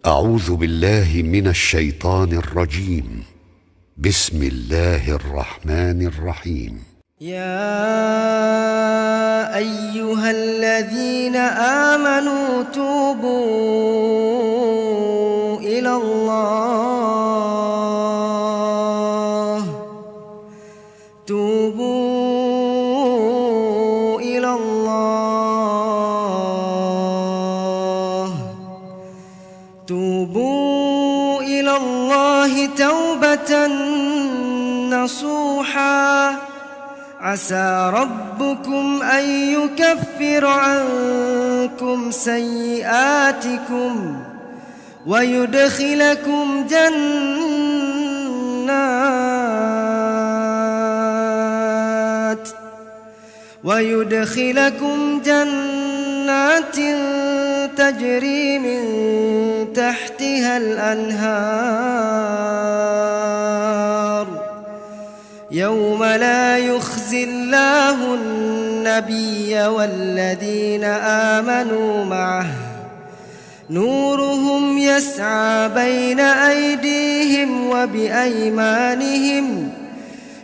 أعوذ بالله من الشيطان الرجيم. بسم الله الرحمن الرحيم. يا أيها الذين آمنوا توبوا إلى الله توبة نصوحا عسى ربكم أن يكفر عنكم سيئاتكم ويدخلكم جنات تجري من تحتها الأنهار يوم لا يخزي الله النبي والذين آمنوا معه نورهم يسعى بين أيديهم وبأيمانهم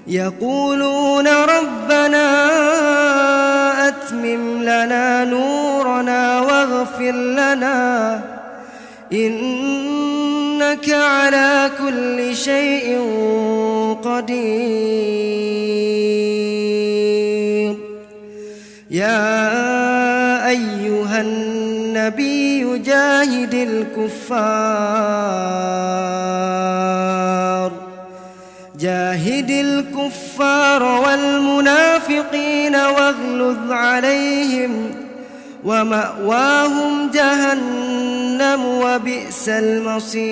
يقولون ربنا أتمم لنا نورنا واغفر لنا إنك على كل شيء قدير. يا أيها النبي جاهد الكفار والمنافقين واغلظ عليهم ومأواهم جهنم وبئس المصير.